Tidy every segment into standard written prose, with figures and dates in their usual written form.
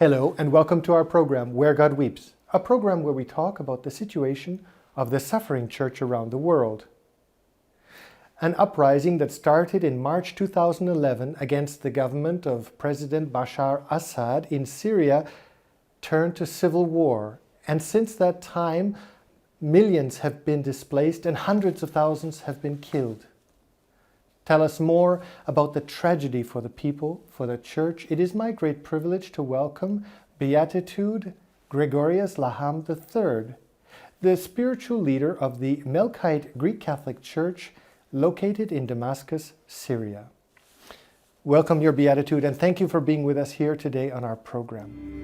Hello and welcome to our program, Where God Weeps, a program where we talk about the situation of the suffering church around the world. An uprising that started in March 2011 against the government of President Bashar Assad in Syria turned to civil war, and since that time millions have been displaced and hundreds of thousands have been killed. Tell us more about the tragedy for the people, for the church. It is my great privilege to welcome Beatitude Gregorius Laham III, the spiritual leader of the Melkite Greek Catholic Church located in Damascus, Syria. Welcome, Your Beatitude, and thank you for being with us here today on our program.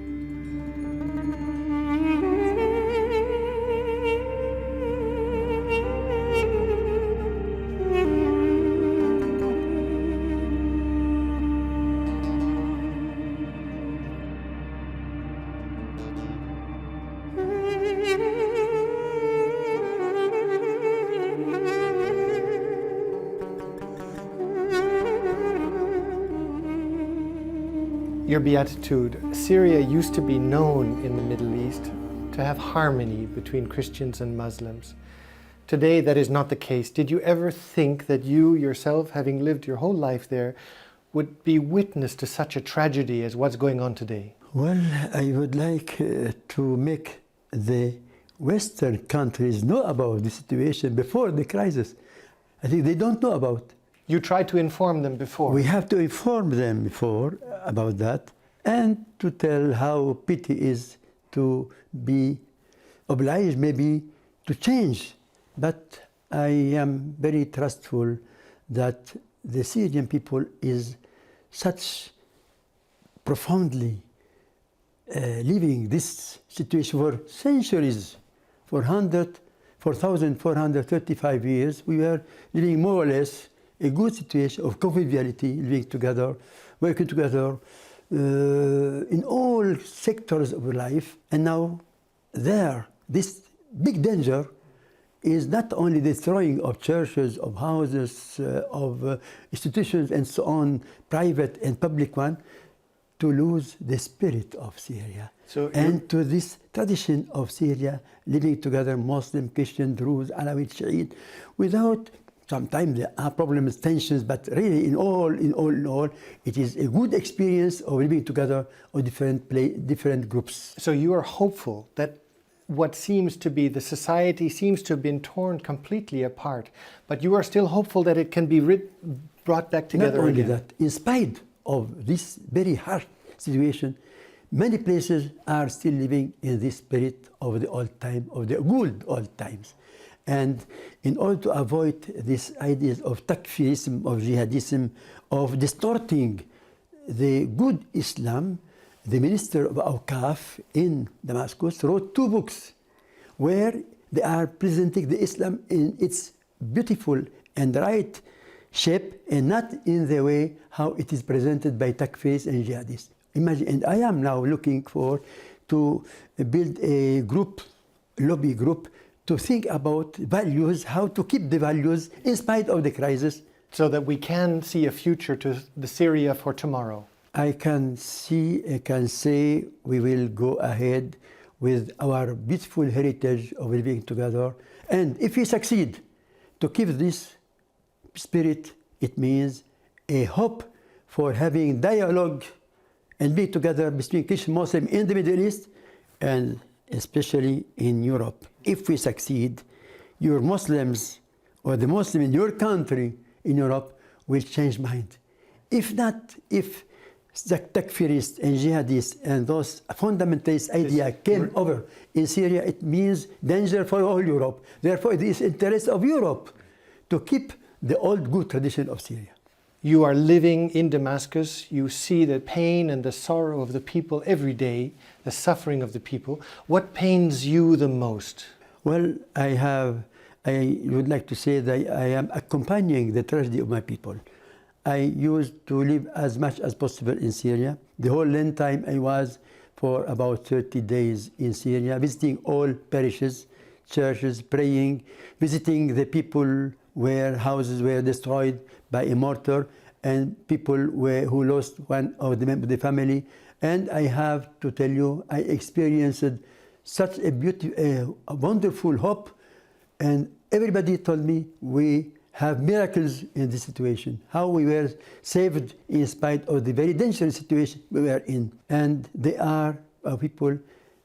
Your Beatitude, Syria used to be known in the Middle East to have harmony between Christians and Muslims. Today, that is not the case. Did you ever think that you yourself, having lived your whole life there, would be witness to such a tragedy as what's going on today? Well, I would like to make the Western countries know about the situation before the crisis. I think they don't know about it. You tried to inform them before. We have to inform them before about that and to tell how pity is to be obliged maybe to change. But I am very trustful that the Syrian people is such profoundly living this situation for centuries, for 4,435 years. We were living more or less a good situation of conviviality, living together, working together in all sectors of life. And now this big danger is not only the destroying of churches, of houses, of institutions and so on, private and public one, to lose the spirit of Syria. And to this tradition of Syria, living together, Muslim, Christian, Druze, Alawite, Shiite, without sometimes there are problems, tensions, but really in all, it is a good experience of living together of different groups. So you are hopeful that what seems to be the society seems to have been torn completely apart, but you are still hopeful that it can be brought back together again. Not only again. that, in spite of this very harsh situation, many places are still living in this spirit of the old time, of the good old times. And in order to avoid these ideas of takfirism, of jihadism, of distorting the good Islam, the minister of Awqaf in Damascus wrote 2 books where they are presenting the Islam in its beautiful and right shape and not in the way how it is presented by takfirs and jihadists. Imagine, and I am now looking to build a lobby group, to think about values, how to keep the values in spite of the crisis. So that we can see a future to the Syria for tomorrow. I can say we will go ahead with our beautiful heritage of living together. And if we succeed to keep this spirit, it means a hope for having dialogue and be together between Christian and Muslim in the Middle East and especially in Europe. If we succeed, your Muslims or the Muslim in your country in Europe will change mind. If not, if the takfirists and jihadists and those fundamentalist idea came over in Syria, it means danger for all Europe. Therefore, it is interest of Europe to keep the old good tradition of Syria. You are living in Damascus. You see the pain and the sorrow of the people every day, the suffering of the people. What pains you the most? Well, I would like to say that I am accompanying the tragedy of my people. I used to live as much as possible in Syria. The whole Lent time I was for about 30 days in Syria, visiting all parishes, churches, praying, visiting the people where houses were destroyed by a mortar and people who lost one of the members of the family And I have to tell you, I experienced such a wonderful hope, and everybody told me we have miracles in this situation, how we were saved in spite of the very dangerous situation we were in. And they are, our people,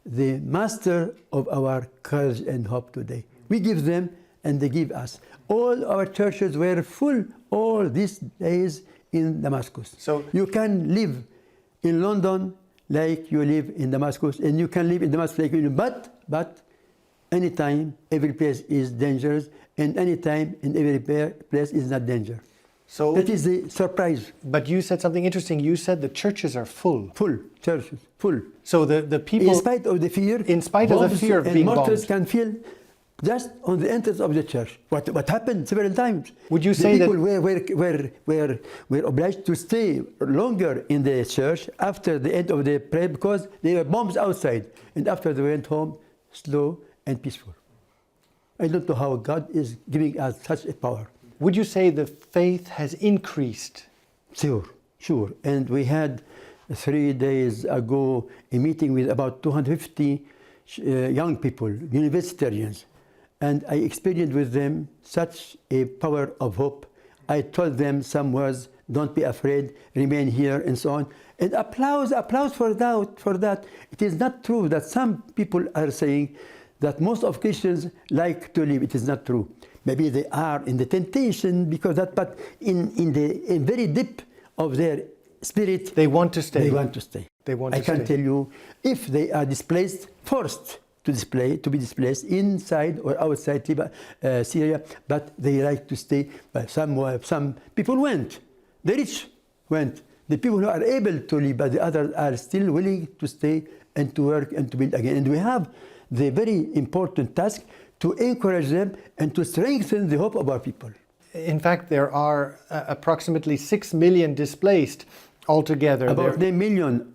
the master of our courage and hope today. We give them and they give us. All our churches were full all these days in Damascus. So you can live in London like you live in Damascus, and you can live in Damascus like you live, but anytime, every place is dangerous, and anytime in every place is not danger. So that is the surprise. But you said something interesting. You said the churches are full. Full, churches, full. So the people... In spite of the fear, in spite of the fear of being bombed. Martyrs can feel just on the entrance of the church. What happened several times. Would you say the people were obliged to stay longer in the church after the end of the prayer because there were bombs outside, and after they went home, slow and peaceful. I don't know how God is giving us such a power. Would you say the faith has increased? Sure. And we had 3 days ago a meeting with about 250 young people, universitarians. And I experienced with them such a power of hope. I told them some words, don't be afraid, remain here, and so on. And applause for that. It is not true that some people are saying that most of Christians like to leave. It is not true. Maybe they are in the temptation because that, but in very deep of their spirit, they want to stay. They want to stay. I can tell you, if they are displaced, forced to be displaced inside or outside Syria, but they like to stay. But some people went. The rich went. The people who are able to leave, but the others are still willing to stay and to work and to build again. And we have the very important task to encourage them and to strengthen the hope of our people. In fact, there are approximately 6 million displaced altogether. About 9 million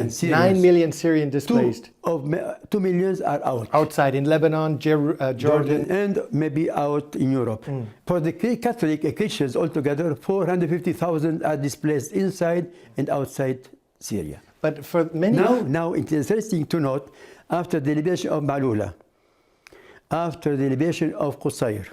Syrian displaced. 2 million are out. Outside in Lebanon, Jordan. And maybe out in Europe. For the Catholic Christians altogether, 450,000 are displaced inside and outside Syria. But for many... Now it is interesting to note, after the liberation of Malula, after the liberation of Qusayr,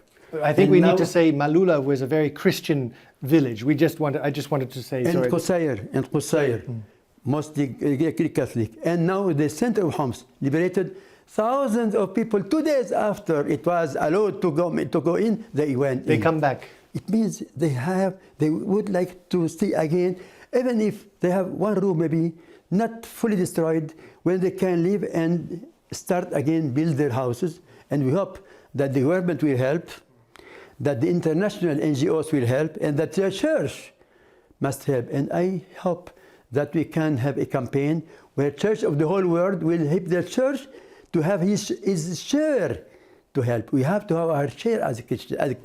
I think we need to say Malula was a very Christian village. I just wanted to say... And Qusayr, mostly Greek Catholic. And now the center of Homs liberated thousands of people. 2 days after it was allowed to go in, they went in. They come back. It means they would like to stay again, even if they have one room maybe not fully destroyed, when they can live and start again, build their houses. And we hope that the government will help, that the international NGOs will help, and that the church must help. And I hope that we can have a campaign where church of the whole world will help their church to have his share to help. We have to have our share as a Christian, as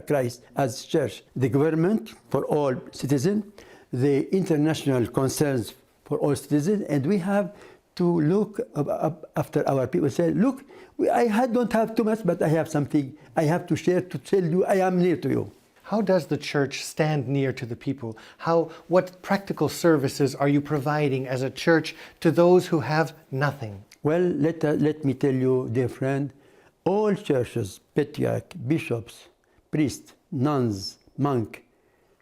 Christ, as church. The government for all citizens, the international concerns for all citizens, and we have to look up after our people. Say, look, I don't have too much, but I have something I have to share to tell you I am near to you. How does the church stand near to the people? What practical services are you providing as a church to those who have nothing? Well, let me tell you, dear friend, all churches, patriarch, bishops, priests, nuns, monks,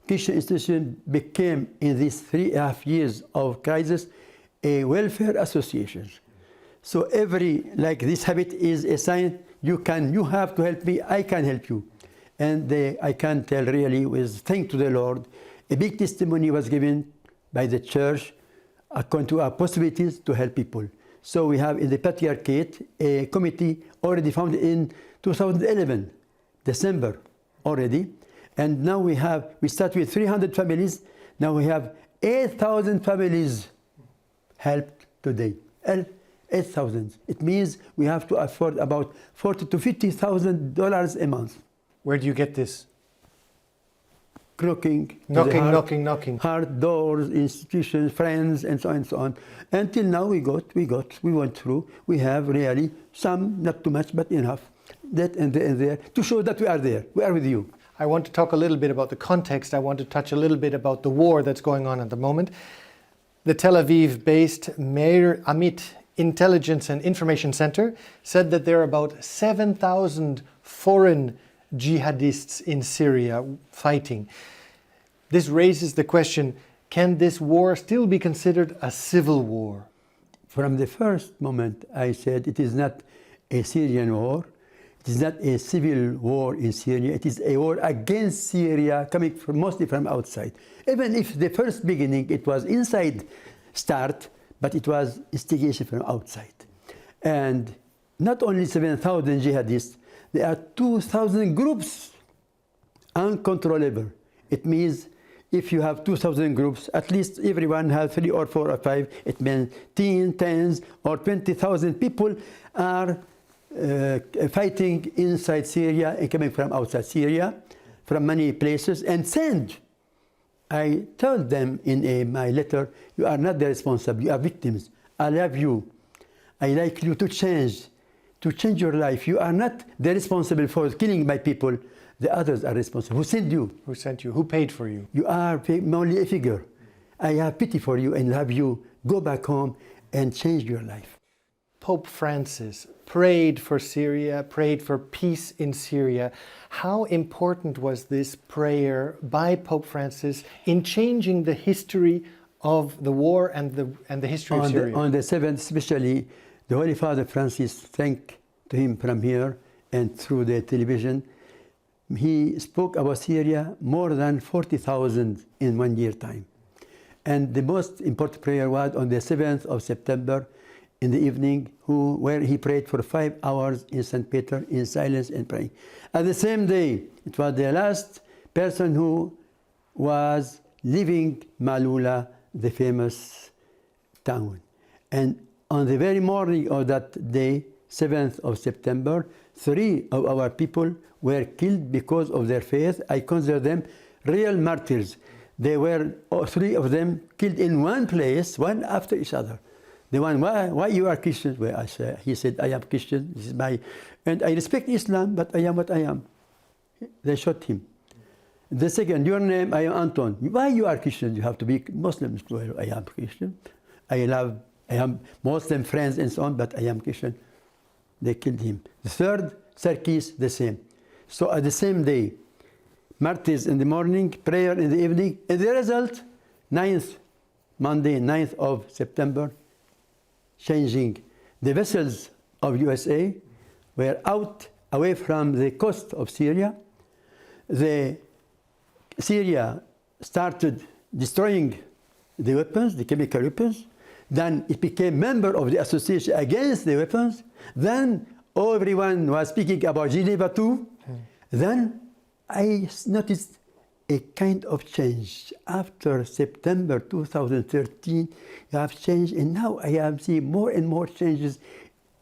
Christian institution became in these 3.5 years of crisis a welfare association. So like this habit is a sign, you have to help me, I can help you. And I can tell really with thanks to the Lord, a big testimony was given by the church according to our possibilities to help people. So we have in the Patriarchate a committee already founded in 2011, December already. And now we start with 300 families. Now we have 8,000 families helped today. 8,000. It means we have to afford about $40,000 to $50,000 a month. Where do you get this? Knocking. Knocking. Hard doors, institutions, friends, and so on and so on. Until now we went through. We have really some, not too much, but enough. That and there to show that we are there. We are with you. I want to talk a little bit about the context. I want to touch a little bit about the war that's going on at the moment. The Tel Aviv-based Meir Amit Intelligence and Information Center said that there are about 7,000 foreign jihadists in Syria fighting. This raises the question, can this war still be considered a civil war? From the first moment, I said it is not a Syrian war. It is not a civil war in Syria. It is a war against Syria, coming mostly from outside. Even if the first beginning it was inside start, but it was instigation from outside. And not only 7,000 jihadists, there are 2,000 groups, uncontrollable. It means if you have 2,000 groups, at least everyone has 3 or 4 or 5. It means tens or 20,000 people are fighting inside Syria and coming from outside Syria, from many places, and send. I told them in my letter, you are not the responsible, you are victims. I love you. I like you to change your life. You are not the responsible for killing my people. The others are responsible. Who sent you? Who sent you? Who paid for you? You are only a figure. I have pity for you and have you go back home and change your life. Pope Francis prayed for Syria, prayed for peace in Syria. How important was this prayer by Pope Francis in changing the history of the war and the history of Syria? On the 7th, especially, the Holy Father Francis, thank to him from here and through the television, he spoke about Syria more than 40,000 in 1 year time. And the most important prayer was on the 7th of September in the evening, where he prayed for 5 hours in St. Peter in silence and praying. At the same day, it was the last person who was leaving Malula, the famous town. And on the very morning of that day, 7th of September, 3 of our people were killed because of their faith. I consider them real martyrs. They were 3 of them killed in one place, one after each other. The one, why you are Christian? Well, he said, I am Christian. This is and I respect Islam, but I am what I am. They shot him. The second, your name, I am Anton. Why you are Christian? You have to be Muslim. Well, I am Christian. I have Muslim friends and so on, but I am Christian. They killed him. The third, Sarkis, the same. So at the same day, martyrs in the morning, prayer in the evening, and the result, Monday, 9th of September, changing. The vessels of USA were out, away from the coast of Syria. Syria started destroying the weapons, the chemical weapons. Then it became member of the association against the weapons. Then everyone was speaking about Geneva II. Then I noticed a kind of change. After September 2013, you have changed, and now I have seen more and more changes,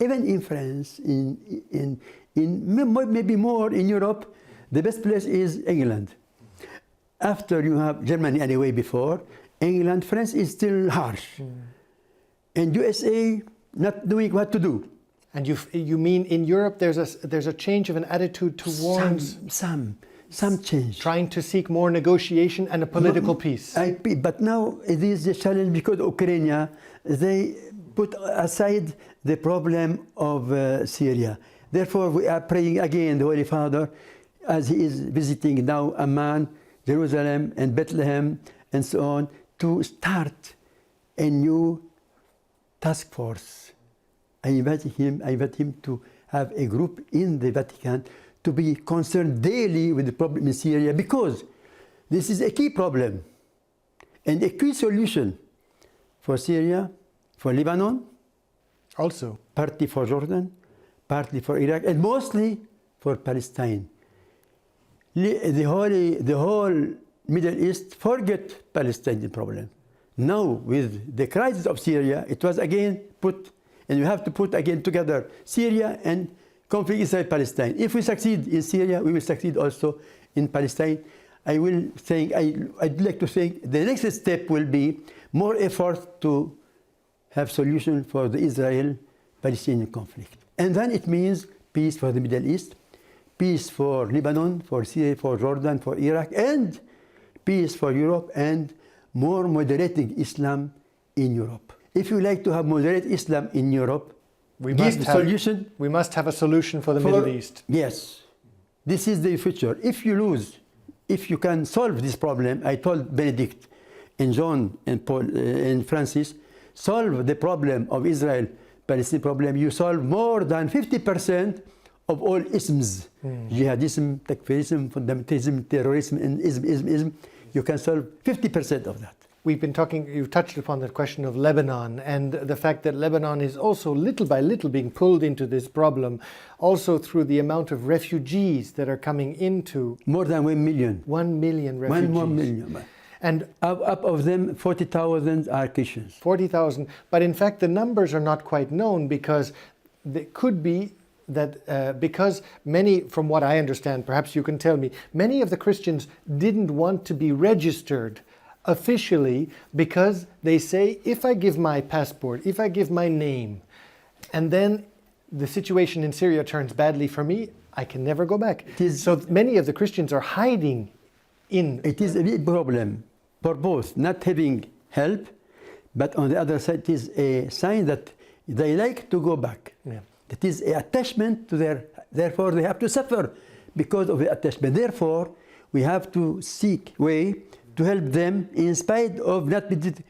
even in France, in maybe more in Europe. The best place is England. After you have Germany anyway before, England, France is still harsh. And USA not doing what to do. And you mean in Europe there's a change of an attitude towards some change. Trying to seek more negotiation and a political peace. But now it is a challenge because Ukraine, they put aside the problem of Syria. Therefore, we are praying again, the Holy Father, as he is visiting now Amman, Jerusalem, and Bethlehem, and so on, to start a new task force. I invite him to have a group in the Vatican to be concerned daily with the problem in Syria, because this is a key problem and a key solution for Syria, for Lebanon, also partly for Jordan, partly for Iraq, and mostly for Palestine. The whole Middle East forget Palestinian problem. Now, with the crisis of Syria, it was again put, and you have to put again together Syria and conflict inside Palestine. If we succeed in Syria, we will succeed also in Palestine. I'd like to think the next step will be more effort to have solution for the Israel-Palestinian conflict. And then it means peace for the Middle East, peace for Lebanon, for Syria, for Jordan, for Iraq, and peace for Europe, and more moderating Islam in Europe. If you like to have moderate Islam in Europe, We give must solution. We must have a solution for the Middle East. Yes. This is the future. If you lose, if you can solve this problem, I told Benedict and John and Paul and Francis, solve the problem of Israel-Palestine problem, you solve more than 50% of all isms. Jihadism, takfirism, fundamentalism, terrorism, and ism. You can solve 50% of that. We've been talking, you've touched upon the question of Lebanon and the fact that Lebanon is also little by little being pulled into this problem, also through the amount of refugees that are coming into... More than 1 million. 1 million refugees. 1 million. And up of them, 40,000 are Christians. 40,000. But in fact, the numbers are not quite known because it could be that because many, from what I understand, perhaps you can tell me, many of the Christians didn't want to be registered officially because they say, if I give my passport, if I give my name, and then the situation in Syria turns badly for me, I can never go back. So many of the Christians are hiding in... It is a big problem for both, not having help, but on the other side it is a sign that they like to go back. Yeah. That is an attachment to their... Therefore they have to suffer because of the attachment. Therefore we have to seek way to help them in spite of not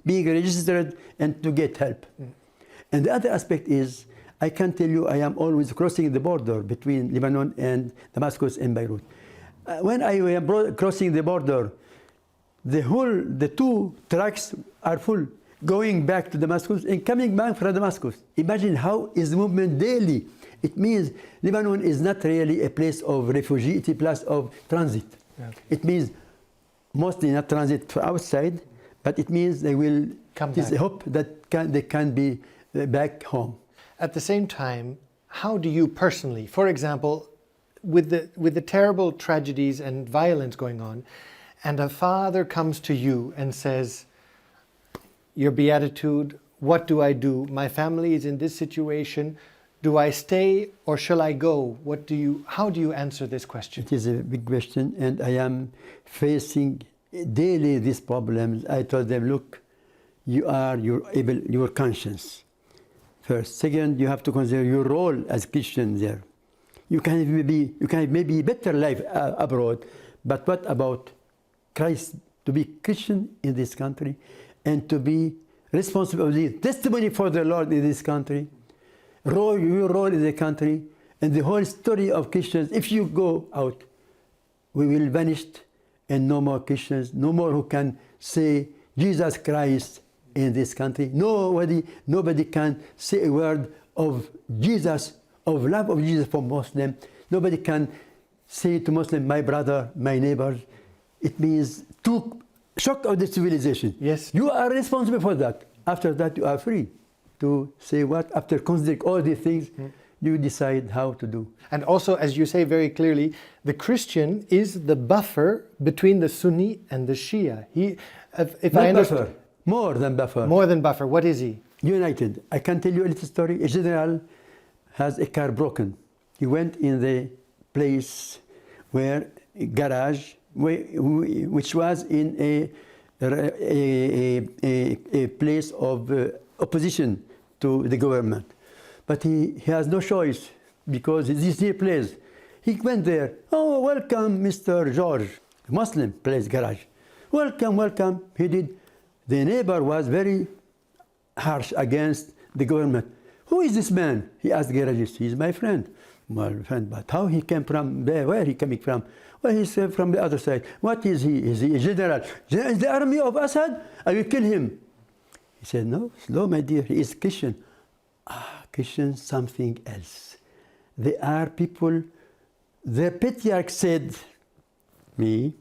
being registered and to get help. And the other aspect is, I can tell you, I am always crossing the border between Lebanon and Damascus and Beirut. When I am crossing the border, the two trucks are full, going back to Damascus and coming back from Damascus. Imagine how is the movement daily. It means Lebanon is not really a place of refugee, it's a place of transit. Yeah. It means mostly not transit for outside, but it means they will come back. There's a hope that they can be back home. At the same time, how do you personally, for example, with the terrible tragedies and violence going on, and a father comes to you and says, your Beatitude, what do I do? My family is in this situation. Do I stay or shall I go? How do you answer this question? It is a big question, and I am facing daily these problems. I told them, look, you are your conscience. First. Second, you have to consider your role as Christian there. You can have maybe better life abroad, but what about Christ, to be Christian in this country and to be responsible for the testimony for the Lord in this country? Your role in the country and the whole story of Christians. If you go out, we will vanish and no more Christians, no more who can say Jesus Christ in this country. Nobody can say a word of Jesus, of love of Jesus for Muslim. Nobody can say to Muslim, my brother, my neighbor. It means to shock of the civilization. Yes. You are responsible for that. After that, you are free to say what, after considering all these things, you decide how to do. And also, as you say very clearly, the Christian is the buffer between the Sunni and the Shia. More than buffer. More than buffer. What is he? United. I can tell you a little story. A general has a car broken. He went in the place where a garage, which was in a place of opposition to the government. But he has no choice because this is his place. He went there. Oh, welcome, Mr. George. Muslim place garage. Welcome, welcome. He did. The neighbor was very harsh against the government. Who is this man? He asked the garagist. He's my friend. My friend, but how he came from there? Where he coming from? Well, he's from the other side. What is he? Is he a general? Is the army of Assad? I will kill him. He said, no, my dear, he is Christian. Christians, something else. They are people, the Patriarch said, we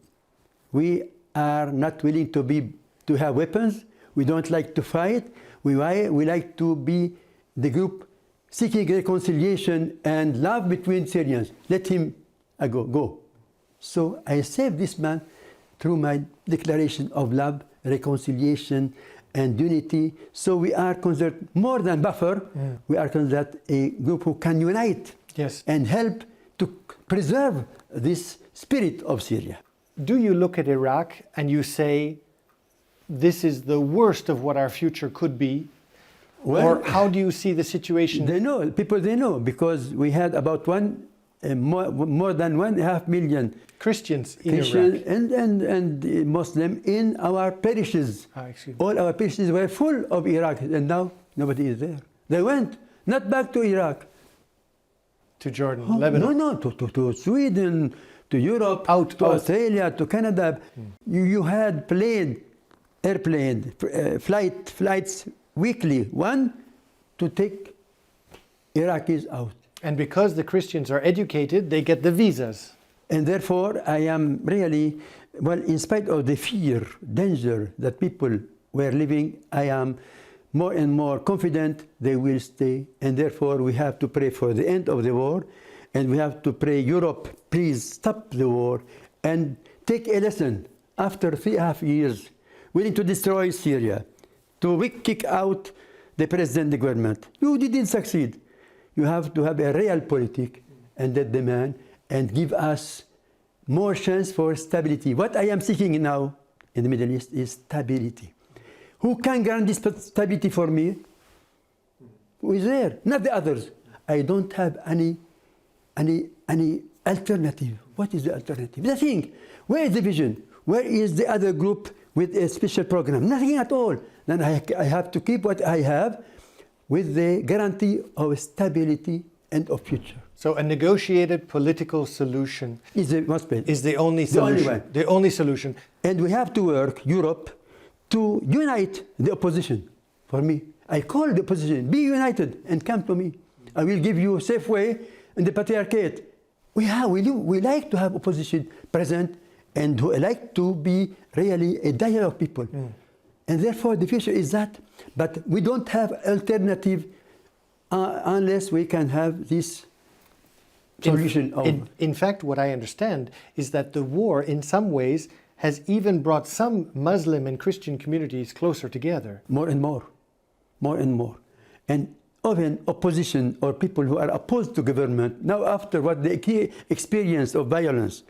are not willing to have weapons. We don't like to fight. We like to be the group seeking reconciliation and love between Syrians. Let him go. So I saved this man through my declaration of love, reconciliation, and unity. So we are considered more than buffer. We are considered a group who can unite and help to preserve this spirit of Syria. Do you look at Iraq and you say, this is the worst of what our future could be? Well, Or how do you see the situation? they know, people they know, because we had about more than 1.5 million Christians in Christians Iraq. and Muslim in our parishes. Excuse me. All our parishes were full of Iraq, and now nobody is there. They went not back to Iraq. To Jordan, Oh, Lebanon. No, to Sweden, to Europe, Out, to out. Australia, to Canada. You had airplane, flights weekly, one to take Iraqis out. And because the Christians are educated, they get the visas. And therefore, I am really, well, in spite of the fear, danger that people were living, I am more and more confident they will stay. And therefore, we have to pray for the end of the war. And we have to pray, Europe, please stop the war and take a lesson. After 3.5 years, willing to destroy Syria, to kick out the president, the government. You didn't succeed. You have to have a real politic and that demand and give us more chance for stability. What I am seeking now in the Middle East is stability. Who can guarantee stability for me? Who is there? Not the others. I don't have any alternative. What is the alternative? Nothing. Where is the vision? Where is the other group with a special program? Nothing at all. Then I have to keep what I have with the guarantee of stability and of future. So a negotiated political solution Is the only The solution. only way. The only solution. And we have to work, Europe, to unite the opposition. For me, I call the opposition, be united and come to me. I will give you a safe way in the Patriarchate. We like to have opposition present and who like to be really a dialogue people. And therefore the future is that. But we don't have alternative unless we can have this solution. In fact, what I understand is that the war, in some ways, has even brought some Muslim and Christian communities closer together. More and more. And often opposition or people who are opposed to government, now after what they experience of violence,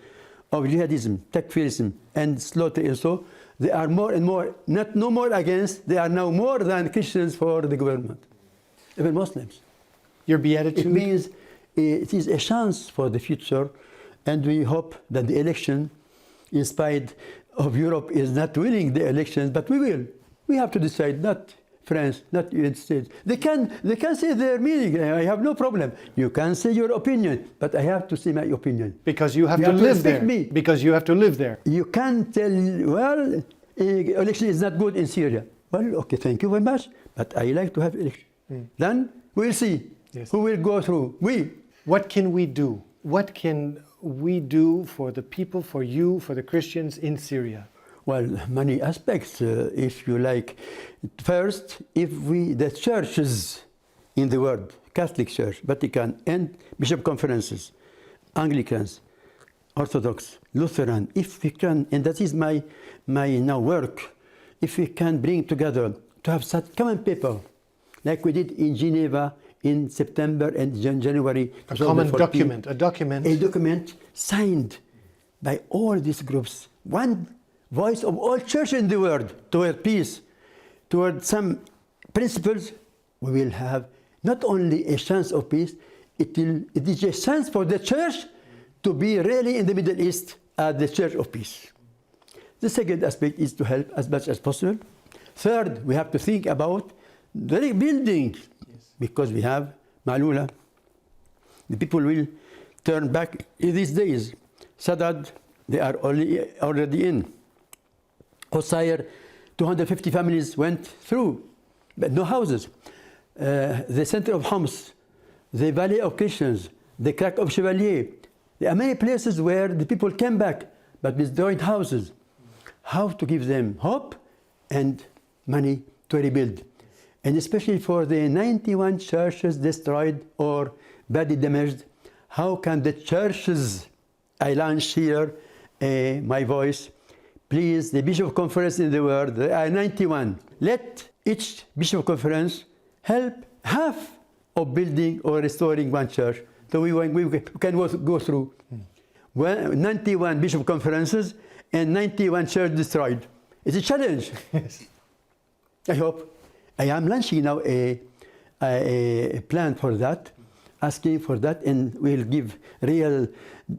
of jihadism, takfirism, and slaughter and so, they are more and more, no more against, they are now more than Christians for the government, even Muslims. Your Beatitude? It means it is a chance for the future, and we hope that the election, in spite of Europe, is not winning the elections, but we will. We have to decide, not France, not United States. They can say their meaning. I have no problem. You can say your opinion, but I have to say my opinion. Because you have to live there. Me. Because you have to live there. You can tell, well, election is not good in Syria. Well, okay, thank you very much, but I like to have election. Then we'll see who will go through. What can we do? What can we do for the people, for you, for the Christians in Syria? Well, many aspects, if you like. First, the churches in the world, Catholic Church, Vatican, and Bishop conferences, Anglicans, Orthodox, Lutheran, if we can, and that is my now work, if we can bring together to have such common paper, like we did in Geneva in September and January. A common document, a document signed by all these groups. One voice of all churches in the world toward peace, toward some principles. We will have not only a chance of peace, it is a chance for the church to be really in the Middle East as the church of peace. The second aspect is to help as much as possible. Third, we have to think about the rebuilding, because we have Malula. The people will turn back in these days. Sadat, they are already in. Hosayr, 250 families went through, but no houses. The center of Homs, the Valley of Christians, the Crack of Chevalier. There are many places where the people came back, but destroyed houses. How to give them hope and money to rebuild. And especially for the 91 churches destroyed or badly damaged, how can the churches, I launch here my voice, please, the Bishop Conference in the world, there are 91. Let each Bishop Conference help half of building or restoring one church. So we can go through 91 Bishop Conferences and 91 churches destroyed. It's a challenge. Yes. I hope. I am launching now a plan for that, asking for that, and we'll give real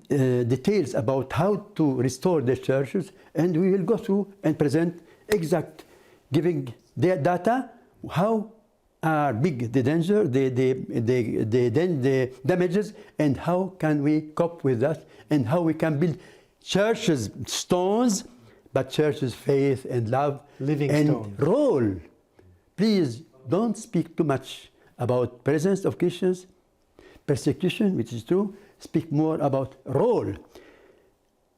details about how to restore the churches, and we will go through and present exact, giving the data, how are big the danger, the damages, and how can we cope with that, and how we can build churches, stones, but churches, faith and love, Living and stones. role. Please don't speak too much about presence of Christians, persecution, which is true. Speak more about role.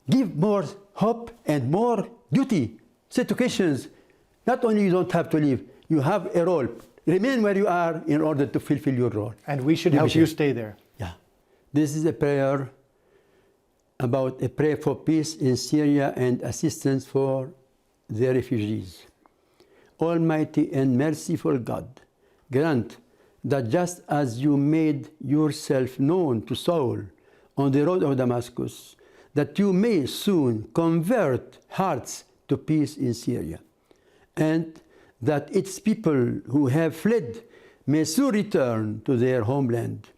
Give more hope and more duty. Say to Christians, not only you don't have to leave, you have a role. Remain where you are in order to fulfill your role. And we should help you stay there. Yeah. This is a prayer about a prayer for peace in Syria and assistance for the refugees. Almighty and merciful God, grant that just as you made yourself known to Saul on the road of Damascus, that you may soon convert hearts to peace in Syria, and that its people who have fled may soon return to their homeland.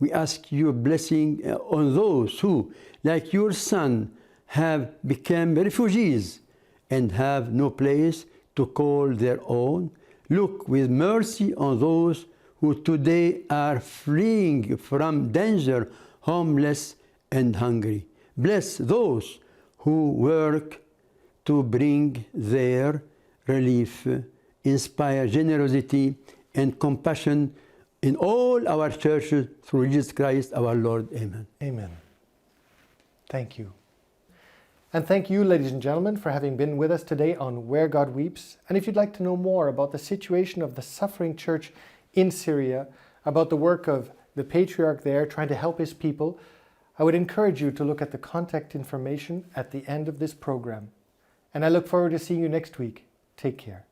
We ask your blessing on those who, like your Son, have become refugees and have no place to call their own. Look with mercy on those who today are fleeing from danger, homeless and hungry. Bless those who work to bring their relief. Inspire generosity and compassion in all our churches through Jesus Christ our Lord. Amen. Amen. Thank you. And thank you, ladies and gentlemen, for having been with us today on Where God Weeps. And if you'd like to know more about the situation of the suffering church in Syria, about the work of the Patriarch there trying to help his people, I would encourage you to look at the contact information at the end of this program. And I look forward to seeing you next week. Take care.